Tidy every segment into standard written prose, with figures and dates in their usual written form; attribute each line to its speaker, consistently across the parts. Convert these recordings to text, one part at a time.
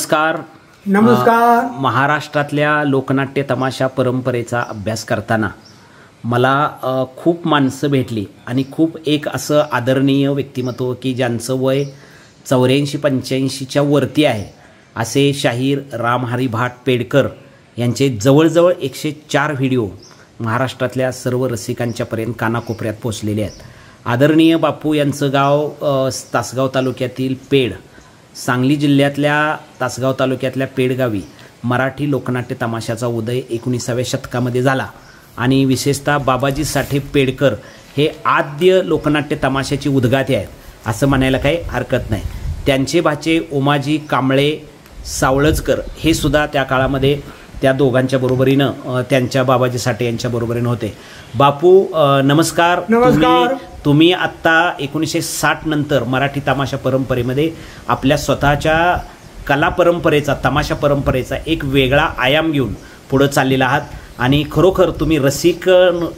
Speaker 1: नमस्कार.
Speaker 2: नमस्कार.
Speaker 1: महाराष्ट्रातल्या लोकनाट्य तमाशा परंपरेचा अभ्यास करताना मला खूप माणसं भेटली आणि खूप एक असं आदरणीय व्यक्तिमत्व की ज्यांचं वय 84-85च्या वरती आहे असे शाहीर रामहरी भाट पेडकर यांचे जवळजवळ 104 व्हिडिओ महाराष्ट्रातल्या सर्व रसिकांच्यापर्यंत कानाकोपऱ्यात पोचलेले आहेत. आदरणीय बापू यांचं गाव तासगाव तालुक्यातील पेड, सांगली जिल्ह्यातल्या तासगाव तालुक्यातल्या पेडगावी मराठी लोकनाट्य तमाशाचा उदय 19व्या शतकामध्ये झाला आणि विशेषतः बाबाजी साठे पेडकर हे आद्य लोकनाट्य तमाशाची उद्गाते आहेत असं म्हणायला काही हरकत नाही. त्यांचे भाचे ओमाजी कांबळे सावळजकर हे सुद्धा त्या काळामध्ये त्या दोघांच्या बरोबरीनं त्यांच्या बाबाजी साठे यांच्या बरोबरीनं होते. बापू नमस्कार.
Speaker 2: नमस्कार.
Speaker 1: तुम्ही आत्ता 1960 नंतर मराठी तमाशा परंपरेमध्ये आपल्या स्वतःच्या कला परंपरेचा, तमाशा परंपरेचा एक वेगळा आयाम घेऊन पुढं चाललेला आहात आणि खरोखर तुम्ही रसिक,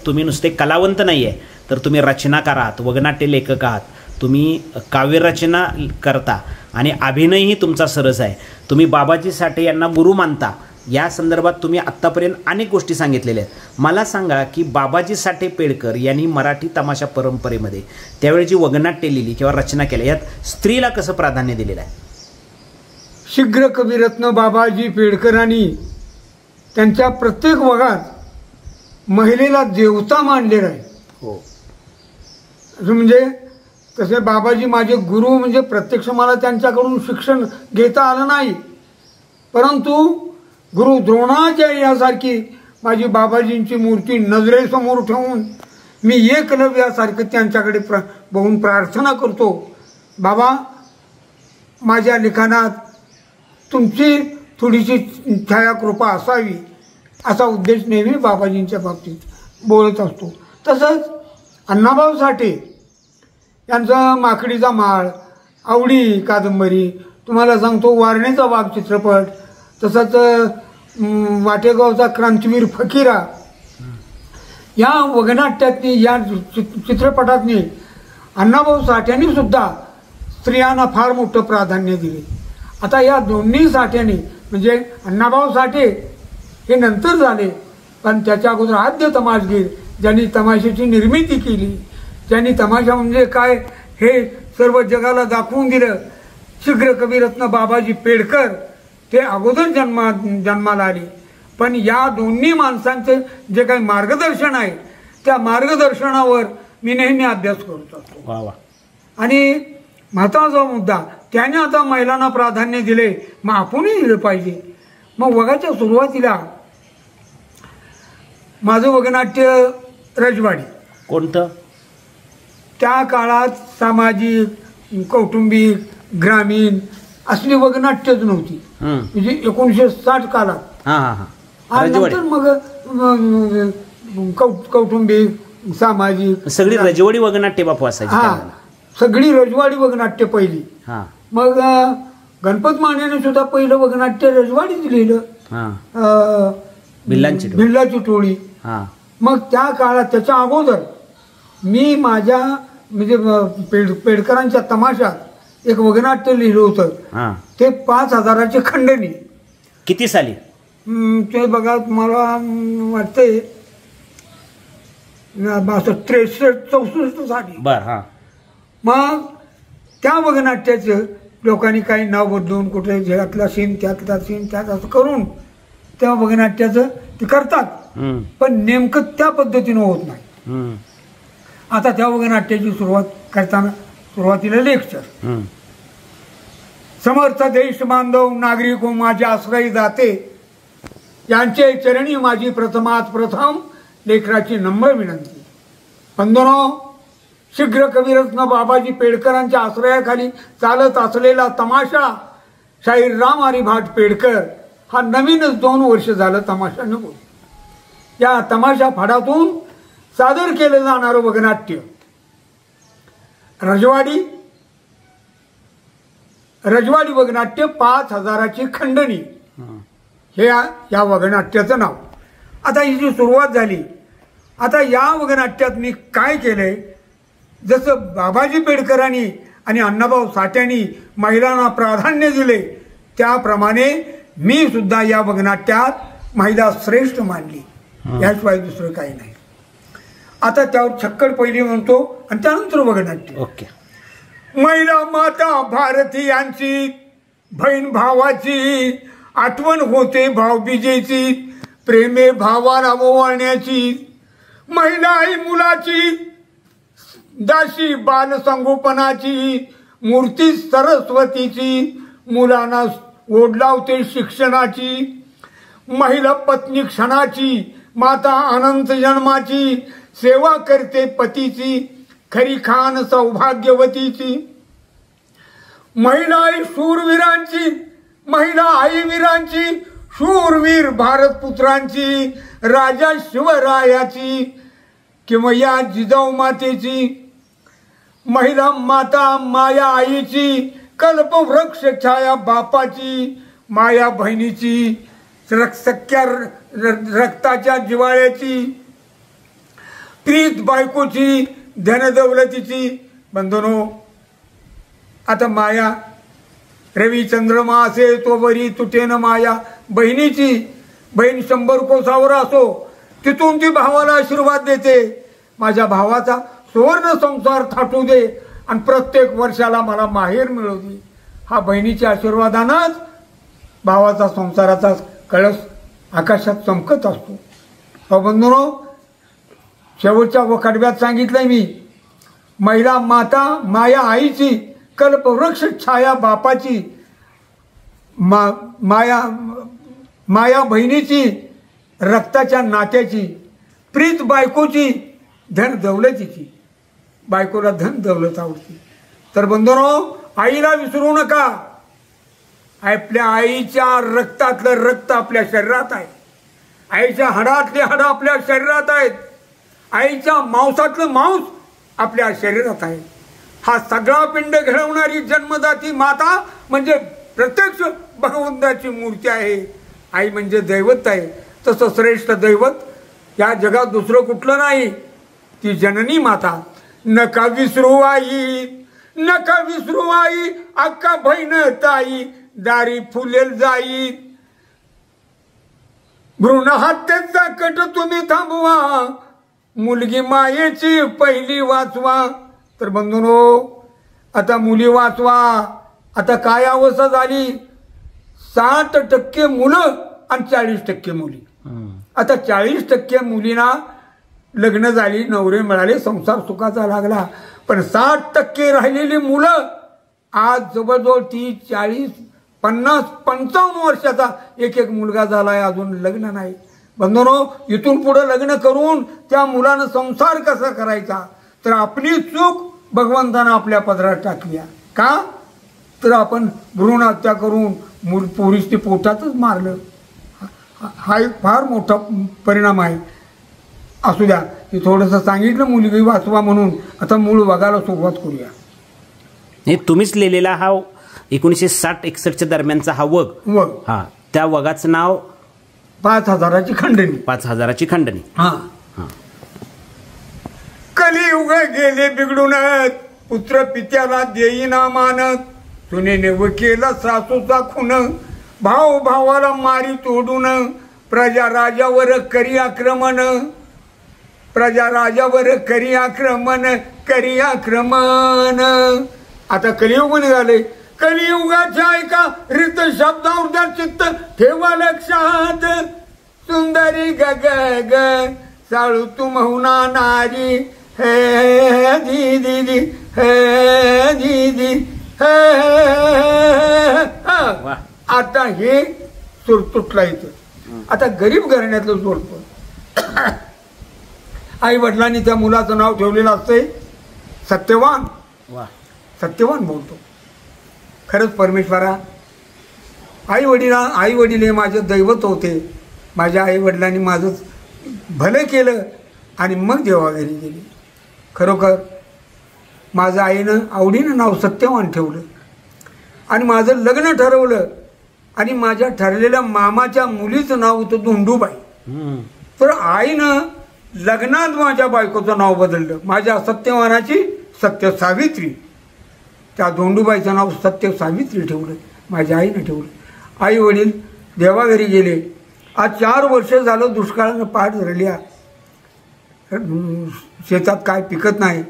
Speaker 1: तुम्ही नुसते कलावंत नाही आहे तर तुम्ही रचनाकार आहात, वगनाट्य लेखक आहात, तुम्ही काव्यरचना करता आणि अभिनयही तुमचा सरस आहे. तुम्ही बाबाजी साठे यांना गुरु मानता. या संदर्भात तुम्ही आत्तापर्यंत अनेक गोष्टी सांगितलेल्या आहेत. मला सांगा की बाबाजी साठे पेडकर यांनी मराठी तमाशा परंपरेमध्ये त्यावेळी जी वगनाट्य लिहिली किंवा रचना केल्या यात स्त्रीला कसं प्राधान्य दिलेलं आहे?
Speaker 2: शीघ्र कविरत्न बाबाजी पेडकरांनी त्यांच्या प्रत्येक वगात महिलेला देवता मानलेला आहे.
Speaker 1: हो.
Speaker 2: असं म्हणजे तसे बाबाजी माझे गुरु, म्हणजे प्रत्यक्ष मला त्यांच्याकडून शिक्षण घेता आलं नाही, परंतु गुरु द्रोणाचार्य यासारखी माझी बाबाजींची मूर्ती नजरेसमोर ठेवून मी एकलव्यासारखं त्यांच्याकडे बघून प्रार्थना करतो, बाबा माझ्या लिखाणात तुमची थोडीशी छायाकृपा असावी असा उद्देश नेहमी बाबाजींच्या बाबतीत बोलत असतो. तसंच अण्णाभाऊ साठे यांचा माकडीचा माळ, आवडी कादंबरी, तुम्हाला सांगतो वारणेचा वाघ चित्रपट, तसंच वाटेगावचा क्रांतीवीर फकीरा, या वगनाट्यातनी, या चित्रपटातनी अण्णाभाऊ साठ्यांनी सुद्धा स्त्रियांना फार मोठं प्राधान्य दिले. आता या दोन्ही साठ्यांनी, म्हणजे अण्णाभाऊ साठे हे नंतर झाले, पण त्याच्या अगोदर आद्य तमाशगीर ज्यांनी तमाशाची निर्मिती केली, ज्यांनी तमाशा म्हणजे काय हे सर्व जगाला दाखवून दिलं, शीघ्र कविरत्न बाबाजी पेडकर ते अगोदर जन्माला आले. पण या दोन्ही माणसांचं जे काही मार्गदर्शन आहे त्या मार्गदर्शनावर मी नेहमी अभ्यास करत असतो.
Speaker 1: वा वा.
Speaker 2: आणि महत्त्वाचा मुद्दा, त्याने आता महिलांना प्राधान्य दिले, मग आपणही दिलं पाहिजे. मग वगाच्या सुरुवातीला माझं वगनाट्य रजवाडी.
Speaker 1: कोणतं?
Speaker 2: त्या काळात सामाजिक, कौटुंबिक, ग्रामीण असली वगनाट्यच नव्हती, म्हणजे 1960 काळात. आणि नंतर मग कौटुंबिक, सामाजिक
Speaker 1: सगळी रजवाडी वगनाट्य बापू असायची.
Speaker 2: सगळी रजवाडी वगनाट्य पहिली. मग गणपत मानेने सुद्धा पहिलं वगनाट्य रजवाडीच लिहिलं, भिल्लाची टोळी. मग त्या काळात, त्याच्या अगोदर मी माझ्या म्हणजे पेडकरांच्या तमाशात एक वगनाट्य लिहिलं होतं, ते 5000ची खंडणी.
Speaker 1: किती साली?
Speaker 2: ते बघा, मला वाटतंय 63-64 साली.
Speaker 1: बर.
Speaker 2: मग त्या वगनाट्याचं लोकांनी काही नाव बदलून, कुठे ह्यातला सीन त्यातला सीन त्यात असं करून त्या वगनाट्याचं ते करतात, पण नेमकं त्या पद्धतीनं होत नाही. आता त्या वगनाट्याची सुरुवात करताना सुरुवातीला लेक्चर, समर्थ देश बांधव नागरिक हो माझे आश्रय जाते, यांचे चरणी माझी प्रथमात प्रथम लेकराची नम्र विनंती. बंधनो, शीघ्र कविरत्न बाबाजी पेडकरांच्या आश्रयाखाली चालत असलेला तमाशा शाहीर रामहरी भाट पेडकर हा नवीनच 2 वर्ष झालं तमाशाने होत. या तमाशा फाडातून सादर केलं जाणारं वगनाट्य रजवाडी वगनाट्य 5000ची खंडणी, हे या वगनाट्याचं नाव. आता ही जी सुरुवात झाली, आता या वगनाट्यात मी काय केलंय, जसं बाबाजी पेडकरांनी आणि अण्णाभाऊ साठ्यांनी महिलांना प्राधान्य दिले, त्याप्रमाणे मी सुद्धा या वगनाट्यात महिला श्रेष्ठ मानली, याशिवाय दुसरं काही नाही. आता त्यावर छक्कड पहिली म्हणतो आणि त्यानंतर वगनाट्य.
Speaker 1: ओके.
Speaker 2: महिला माता भारतीयांची, बहीण भावाची, आठवण होते भावबीजेची, प्रेमे भावाला ओवाळण्याची, महिला आई मुलाची, दाशी बालसंगोपनाची, मूर्ती सरस्वतीची, मुलांना ओढ लावते शिक्षणाची, महिला पत्नी क्षणाची, माता अनंत जन्माची, सेवा करते पतीची, खरी खान सौभाग्यवतीची, महिला आई शूरवीरांची, महिला आई वीरांची, शूरवीर भारतपुत्रांची, राजा शिवरायाची किंवा या जिजाऊ मातेची, महिला माता माया आईची, कल्पवृक्ष छाया बापाची, माया बहिणीची, सख्या रक्ताच्या जिवाळ्याची, प्रीत बायकोची, धनदौलतीची. बंधनो, आता माया रवी चंद्रमा असे तो बरी तुटेन माया. बहिणीची, बहीण 100 कोसावर असो, तिथून ती भावाला आशीर्वाद देते, माझ्या भावाचा सुवर्ण संसार थाटू दे आणि प्रत्येक वर्षाला मला माहेर मिळवू दे. हा बहिणीच्या आशीर्वादानंच भावाचा संसाराचा कळस आकाशात चमकत असतो. बंधुनो, शेवटच्या वखाडव्यात सांगितलंय मी, महिला माता माया आईची, कल्पवृक्ष छाया बापाची, माया बहिणीची, रक्ताच्या नात्याची, प्रीत बायकोची, धन दौलतीची. बायकोला धन दौलत आवडते. तर बंधुनो, आईला विसरू नका. आपल्या आईच्या रक्तातलं रक्त आपल्या शरीरात आहे, आईच्या हाडातले हाडं आपल्या शरीरात आहेत, आईच्या मांसातलं मांस आपल्या शरीरात आहे. हा सगळा पिंड घडवणारी जन्मदाती माता म्हणजे प्रत्यक्ष भगवंताची मूर्ती आहे. आई म्हणजे दैवत आहे. तसं श्रेष्ठ दैवत या जगात दुसरं कुठलं नाही, ती जननी माता. नका विसरू आई, नका विसरू आई, अक्का बहीण ताई, दारी फुलेल जाई, भ्रूण हत्येचा कट तुम्ही थांबवा, मुलगी मायेची पहिली वाचवा. तर बंधुनो, आता मुली वाचवा. आता काय अवस्था झाली, 60% मुलं आणि 40% मुली. आता 40% मुलींना लग्न झाली, नवरे मिळाले, संसार सुखाचा लागला, पण 60% राहिलेली मुलं आज जवळजवळ 30, 40, 50, 55 वर्षाचा एक मुलगा झालाय, अजून लग्न नाही. बंधुनो, इथून पुढे लग्न करून त्या मुलानं संसार कसा करायचा. तर आपली चूक भगवंतानं आपल्या पदरात टाकली. का तर आपण भ्रूण हत्या करून पोरीस ते पोटातच मारलं. हा एक फार मोठा परिणाम आहे. असू द्या, हे थोडंसं सांगितलं मुलगी वाचवा म्हणून. आता मूळ वगाला सुरुवात करूया.
Speaker 1: हे तुम्हीच लिहिलेला हा 1960-61च्या दरम्यानचा हा वग. हा, त्या वगाचं नाव
Speaker 2: 5000ची खंडणी.
Speaker 1: 5000ची खंडणी.
Speaker 2: हा. कलियुग गेले बिघडून, पुत्र पित्याला देईना मानत, सुनेने केला सासूचा खून, भाऊ भावाला मारी तोडून, प्रजा राजावर करी आक्रमण, प्रजा राजावर करी आक्रमण, करी आक्रमण. आता कलियुग निघाले. कलियुगाच्या ऐका रित शब्दावर चित्त ठेवा लक्षात, सुंदरी ग ग ग साळू तू महुना नारी, हे दीदी हे दीदी हे. आता हे सूर तुटला इथं. आता गरीब घराण्यातलं जोडपं. आई वडिलांनी त्या मुलाचं नाव ठेवलेलं असतंय सत्यवान. सत्यवान बोलतो. खरंच परमेश्वरा, आई वडील हे माझं दैवत होते. माझ्या आई वडिलांनी माझं भलं केलं आणि मग देवाघरी गेले. खरोखर माझं आईनं आवडीनं नाव सत्यवान ठेवलं आणि माझं लग्न ठरवलं आणि माझ्या ठरलेल्या मामाच्या मुलीचं नाव होतं धोंडूबाई. तर आईनं लग्नात माझ्या बायकोचं नाव बदललं. माझ्या सत्यवानाची सत्य सावित्री, त्या धोंडूबाईचं नाव सत्य सावित्री ठेवलं, माझ्या आईनं ठेवलं. आई वडील देवाघरी गेले. आज 4 वर्ष झालं दुष्काळानं पाठ धरल्या, शेतात काय पिकत नाही,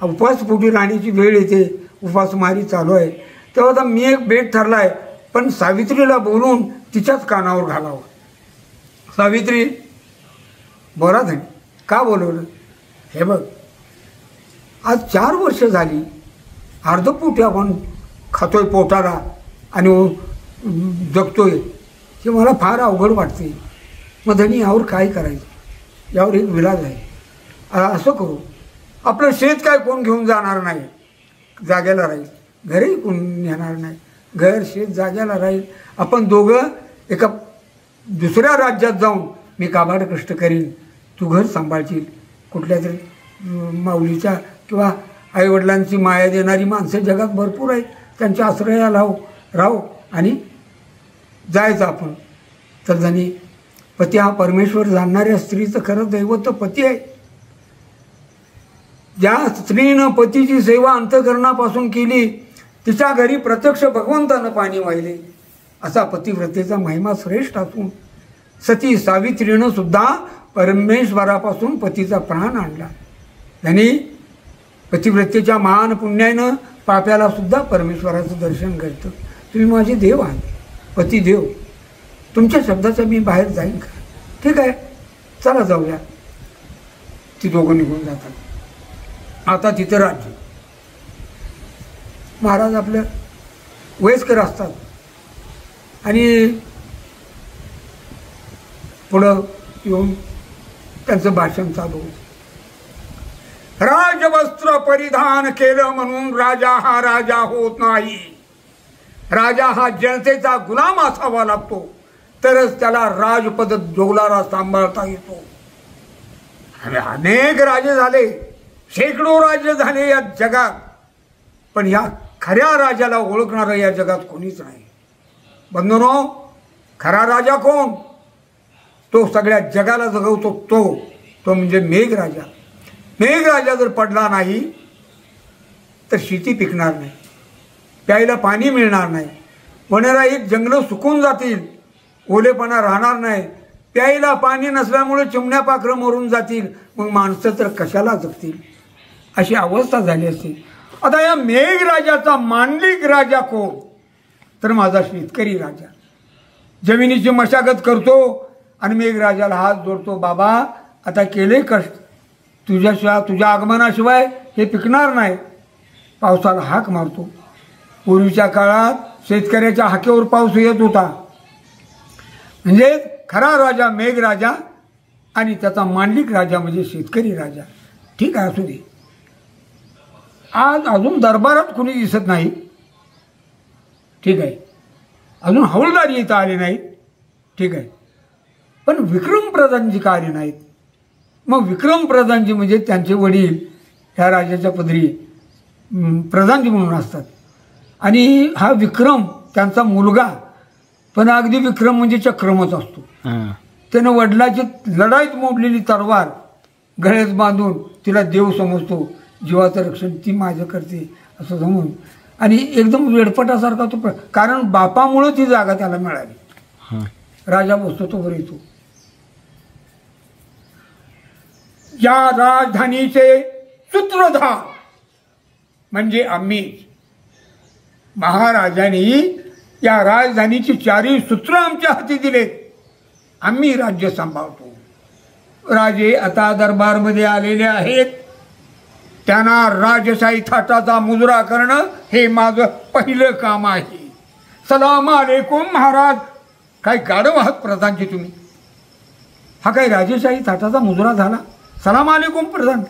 Speaker 2: उपासपोटी राहण्याची वेळ येते, उपासमारी चालू आहे. तेव्हा आता मी एक बेट ठरला आहे, पण सावित्रीला बोलून तिच्याच कानावर घालावं. सावित्री बोला धनी, का बोलवलं? हे बघ, आज 4 वर्ष झाली अर्धपोटी आपण खातोय पोटाला आणि जगतोय, हे मला फार अवघड वाटते. मग धनी यावर काय करायचं? यावर एक विलाज आहे. असं करू, आपलं शेत काय कोण घेऊन जाणार नाही, जाग्याला राहील. घरही कोण नेणार नाही, घर शेत जाग्याला राहील. आपण दोघं एका दुसऱ्या राज्यात जाऊन मी काबाड कष्ट करीन, तू घर सांभाळशील. कुठल्या तरी माऊलीच्या किंवा आईवडिलांची माया देणारी माणसं जगात भरपूर आहेत, त्यांच्या आश्रयाला राहू आणि जायचं आपण. तर जणी पती हा परमेश्वर जाणणाऱ्या स्त्रीचं खरं दैवत पती आहे. ज्या स्त्रीनं पतीची सेवा अंतःकरणापासून केली, तिच्या घरी प्रत्यक्ष भगवंतानं पाणी वाहिले. असा पतिव्रतेचा महिमा श्रेष्ठ असून सती सावित्रीनं सुद्धा परमेश्वरापासून पतीचा प्राण आणला. त्यांनी पतिव्रतेच्या महान पुण्यानं पाप्याला सुद्धा परमेश्वराचं दर्शन घडतं. तुम्ही माझे देव आहात, पतिदेव, तुमच्या शब्दाचं मी बाहेर जाईन का? ठीक आहे, चला जाऊया. ती दोघं निघून जातात. आता तिथं राज्य, महाराज आपलं वयस्कर असतात आणि पुढं येऊन त्यांचं भाषण चालू. राजवस्त्र परिधान केलं म्हणून राजा हा राजा होत नाही. राजा हा जनतेचा गुलाम असावा लागतो, तरच त्याला राजपद जोगलारा सांभाळता येतो. अनेक राजे झाले, शेकडो राज्य झाले या जगात, पण या खऱ्या राजाला ओळखणारं या जगात कोणीच नाही. बंधुनो, खरा राजा कोण? तो सगळ्या जगाला जगवतो, तो म्हणजे मेघराजा. मेघराजा जर पडला नाही तर शेती पिकणार नाही, प्यायला पाणी मिळणार नाही, वनराईत जंगलं सुकून जातील, ओलेपणा राहणार नाही, प्यायला पाणी नसल्यामुळे चिमण्या पाखरं मरून जातील, मग माणसं तर कशाला जगतील, अशी अवस्था झाली असती. आता या मेघराजाचा मांडलिक राजा कोण? तर माझा शेतकरी राजा. जमिनीची मशागत करतो आणि मेघराजाला हात जोडतो, बाबा आता केले कष्ट, तुझ्या आगमनाशिवाय हे पिकणार नाही. पावसाला हाक मारतो. पूर्वीच्या काळात शेतकऱ्याच्या हाकेवर पाऊस येत होता. म्हणजे खरा राजा मेघराजा आणि त्याचा मांडलिक राजा म्हणजे शेतकरी राजा. ठीक आहे, असू दे. आज अजून दरबारात कुणी दिसत नाही, ठीक आहे, अजून हवलदार इथं आले नाहीत, ठीक आहे, पण विक्रमप्रधानजी का आले नाहीत? मग विक्रमप्रधानजी म्हणजे त्यांचे वडील ह्या राजाच्या पदरी प्रधानजी म्हणून असतात आणि हा विक्रम त्यांचा मुलगा. पण अगदी विक्रम म्हणजे चक्रमच असतो. त्यानं वडिलाची लढाईत मोडलेली तलवार गळ्यात बांधून तिला देव समजतो, जीवाचं रक्षण ती माझं करते असं समजून, आणि एकदम वेडपटासारखा तो, कारण बापामुळं ती जागा त्याला मिळाली. राजा बसतो तो वर येतो. या राजधानीचे सूत्रधार म्हणजे आम्ही. महाराजांनी या राजधानीची 4 सूत्र आमच्या हाती दिलेत, आम्ही राज्य सांभाळतो. राजे आता दरबारमध्ये आलेले आहेत, त्यांना राजशाही थाटाचा मुजरा करणं हे माझं पहिलं काम आहे. सलाम अलैकुम महाराज. काय गाढव आहात प्रधानजी तुम्ही? हा काय राजशाही थाटाचा मुजरा झाला? सलाम अलैकुम प्रधान,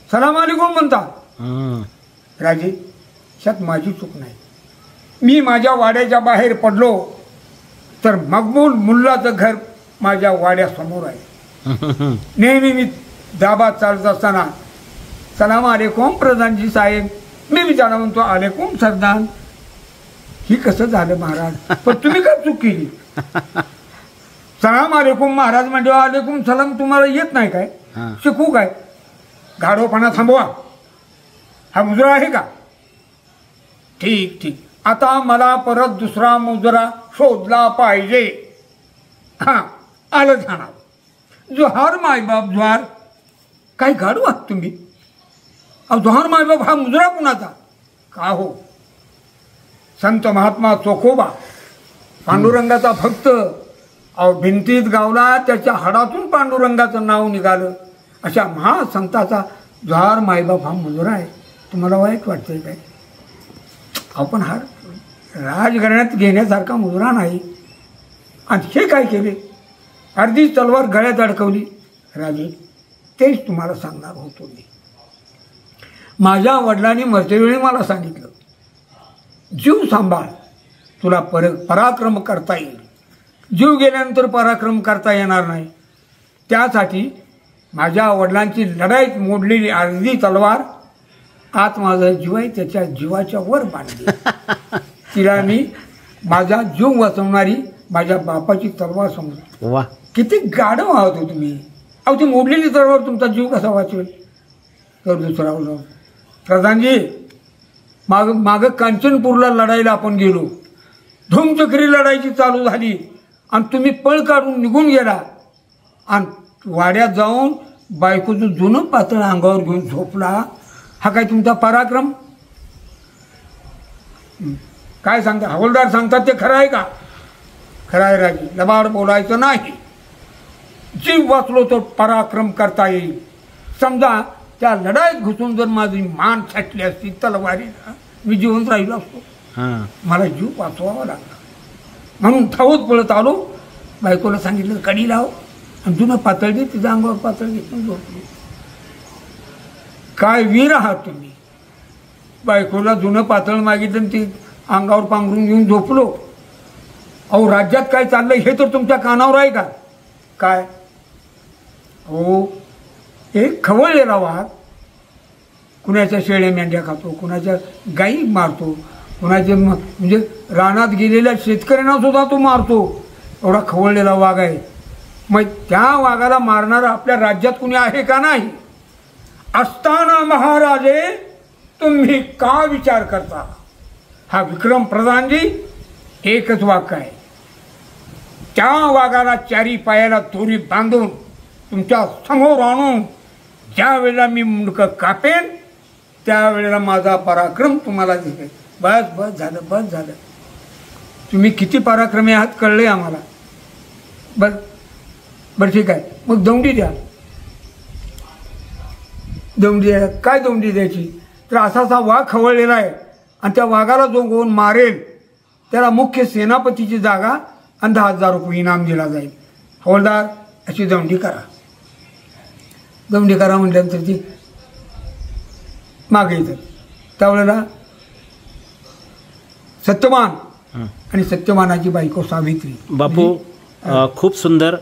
Speaker 2: सलाम अलैकुम म्हणता. राजे, शात माझी चूक नाही. मी माझ्या वाड्याच्या बाहेर पडलो तर मकबूल मुल्लाचं घर माझ्या वाड्यासमोर आहे. नेहमी मी दाबात चालत असताना सलाम अलैकुम प्रधानजी साहेब, मी विचारा म्हणतो अलैकुम सरदार. ही कसं झालं महाराज? पण तुम्ही काय चूक केली? सलाम अलैकुम महाराज म्हणजे अलैकुम सलाम तुम्हाला येत नाही काय? शिकू काय? गाढवपणा थांबवा. हा मुजरा आहे का? ठीक ठीक, आता मला परत दुसरा मुजरा शोधला पाहिजे. हां, आलं ध्यानात. जोहार मायबाप जोहार. काय गाडू आहात तुम्ही? अहो, जोहार मायबाप हा मुजरा कुणाचा? का हो, संत महात्मा चोखोबा पांडुरंगाचा भक्त. अहो, भिंतीत गावला, त्याच्या हाडातून पांडुरंगाचं नाव निघालं. अशा महासंताचा जोहार मायबाप हा मुजरा आहे. तुम्हाला वाईट वाटतंय काय? आपण हा राजघराण्यात घेण्यासारखा मुजरा नाही. आणि हे काय केले? अर्धी तलवार गळ्यात अडकवली. राजे, तेच तुम्हाला सांगणार होतो मी. माझ्या वडिलांनी मरतेवेळी मला सांगितलं, जीव सांभाळ, तुला पराक्रम करता येईल. जीव गेल्यानंतर पराक्रम करता येणार नाही. त्यासाठी माझ्या वडिलांची लढाईत मोडलेली अर्धी तलवार आत माझा जीव आहे, त्याच्या जीवाच्या वर बांधली. तिला मी माझा जीव वाचवणारी माझ्या बापाची तलवार समजतो.
Speaker 1: वा,
Speaker 2: किती गाढव आहात हो तुम्ही. अहो, ती मोडलेली तलवार तुमचा जीव कसा वाचवेल? तर दुसरा बोलतो, प्रधानजी, माग कांचनपूरला लढाईला आपण गेलो. धूमचक्री लढाईची चालू झाली आणि तुम्ही पळ काढून निघून गेला आणि वाड्यात जाऊन बायकोचं जुनं पातळ अंगावर घेऊन झोपला. हा काय तुमचा पराक्रम? काय सांगता हवालदार? सांगतात ते खरं आहे का? खरं आहे राजे, लबाड बोलायचं नाही. जीव वाचलो तर पराक्रम करता येईल. समजा त्या लढाईत घुसून जर माझी मान छाटली असती तलवारीला, मी जिवंत राहिलो असतो. मला जीव वाचवावा लागला म्हणून धावत पळत आलो. बायकोला सांगितलं कडी लाव आणि जुनं पातळ घे. तिच्या अंगावर पातळ घेतून झोपली. काय वीर आहात तुम्ही. बायकोला जुनं पातळ मागितलं आणि ती अंगावर पांघरून घेऊन झोपलो. अहो, राज्यात काय चाललंय हे तर तुमच्या कानावर आहे का? काय हो, एक खवळलेला वाघ कुणाच्या शेळ्या मेंढ्या खातो, कुणाच्या गायी मारतो, कुणाच्या म्हणजे रानात गेलेल्या शेतकऱ्यांना सुद्धा तो मारतो. एवढा खवळलेला वाघ आहे. मग त्या वाघाला मारणारा आपल्या राज्यात कुणी आहे का? नाही. असताना महाराजे तुम्ही का विचार करता? हा विक्रम प्रधानजी एकच वाक्य आहे. त्या वाघाला चारी पायाला दोरी बांधून तुमच्या समोर आणून ज्या वेळेला मी मुंडकं कापेन त्यावेळेला माझा पराक्रम तुम्हाला दिसेल. बस बस झालं, बस झालं. तुम्ही किती पराक्रमी आहात कळले आम्हाला. बरं ठीक आहे, मग दौंडी द्या. दौंडी द्या. काय दौंडी द्यायची? तर असा वाघ खवळलेला आहे आणि त्या वाघाला जो कोण मारेल त्याला मुख्य सेनापतीची जागा आणि 10,000 रुपये इनाम दिला जाईल. हवालदार, अशी दौंडी करा. दौंडी करा म्हटल्यानंतर ती मागे येतात. त्यावेळेला सत्यवान आणि सत्यवानाची बायको सावित्री.
Speaker 1: बापू, खूप सुंदर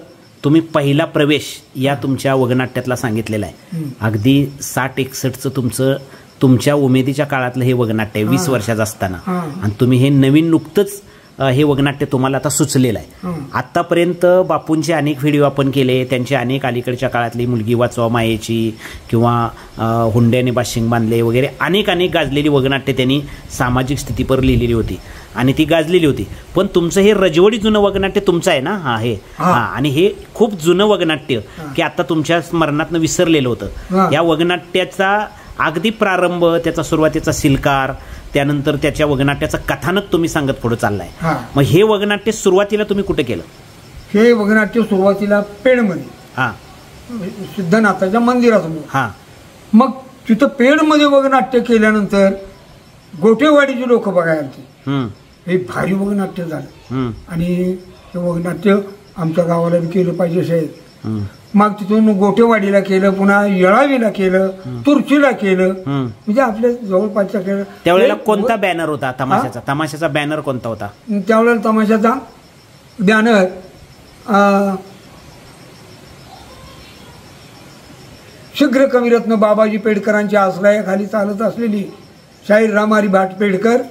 Speaker 1: तुम्ही पहिला प्रवेश या तुमच्या वगनाट्यातला सांगितलेला आहे. अगदी 60-61चं तुमच्या उमेदीच्या काळातलं हे वगनाट्य आहे, 20 वर्षाचं असताना. आणि तुम्ही हे नवीन नुकतंच हे वगनाट्य तुम्हाला आता सुचलेलं आहे. आत्तापर्यंत बापूंचे अनेक व्हिडिओ आपण केले, त्यांची अनेक अलीकडच्या काळातली मुलगी वाचवा मायेची किंवा हुंड्याने बाशिंग बांधले वगैरे अनेक गाजलेली वगनाट्य त्यांनी सामाजिक स्थितीपर लिहिलेली होती आणि ती गाजलेली होती. पण तुमचं हे रजवडी जुनं वगनाट्य तुमचं आहे ना? आणि हे खूप जुनं वगनाट्य की आता तुमच्या स्मरणातनं विसरलेलं होतं. या वगनाट्याचा अगदी प्रारंभ, त्याचा सुरुवातीचा सिलकार, त्यानंतर त्याच्या वगनाट्याचं कथानक तुम्ही सांगत पुढे चाललाय. मग हे वगनाट्य सुरुवातीला तुम्ही कुठे केलं?
Speaker 2: हे वगनाट्य सुरुवातीला पेडमध्ये, सिद्धनाथाच्या मंदिरासमोर. मग तिथं पेडमध्ये वगनाट्य केल्यानंतर गोठेवाडीची लोक बघायला आली. हे भारी वगनाट्य झालं आणि हे वगनाट्य आमच्या गावाला केलं पाहिजे साहेब. मग तिथून गोठेवाडीला केलं, पुन्हा येळावीला केलं, तुर्चीला केलं, म्हणजे आपल्या जवळपासच्या केलं.
Speaker 1: त्यावेळेला कोणता बॅनर होता तमाशाचा? तमाशाचा बॅनर कोणता होता
Speaker 2: त्यावेळेला? तमाशाचा बॅनर शीघ्र कविरत्न बाबाजी पेडकरांच्या आश्रयाखाली चालत असलेली शाहीर रामारी भाट पेडकर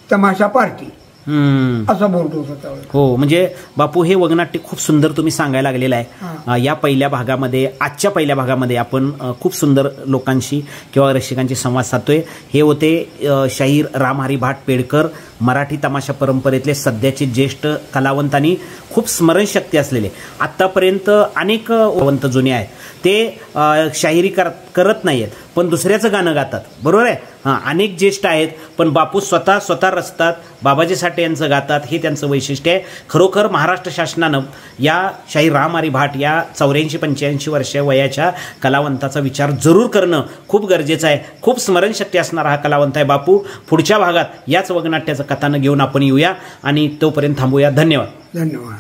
Speaker 2: तमाशा पार्टी असं बोलतो होता त्यावेळेस.
Speaker 1: हो, म्हणजे बापू हे वगनाट्य खूप सुंदर तुम्ही सांगायला लागलेलं आहे. या पहिल्या भागामध्ये, आजच्या पहिल्या भागामध्ये आपण खूप सुंदर लोकांशी किंवा रसिकांशी संवाद साधतोय. हे होते शाहीर रामहरी भाट पेडकर, मराठी तमाशा परंपरेतले सध्याचे ज्येष्ठ कलावंत आणि खूप स्मरणशक्ती असलेले. आत्तापर्यंत अनेक कलावंत जुने आहेत, ते शाहिरी करत नाही आहेत पण दुसऱ्याचं गाणं गातात, बरोबर आहे. अनेक ज्येष्ठ आहेत पण बापू स्वतः रचतात, बाबाजी साठे यांचं गातात, हे त्यांचं वैशिष्ट्य आहे. खरोखर महाराष्ट्र शासनानं या शाहीर रामहरी भाट या 84-85 वर्ष वयाच्या कलावंताचा विचार जरूर करणं खूप गरजेचं आहे. खूप स्मरणशक्ती असणारा हा कलावंत आहे बापू. पुढच्या भागात याच वगनाट्याचं कथानं घेऊन आपण येऊया आणि तोपर्यंत थांबूया. धन्यवाद.
Speaker 2: धन्यवाद.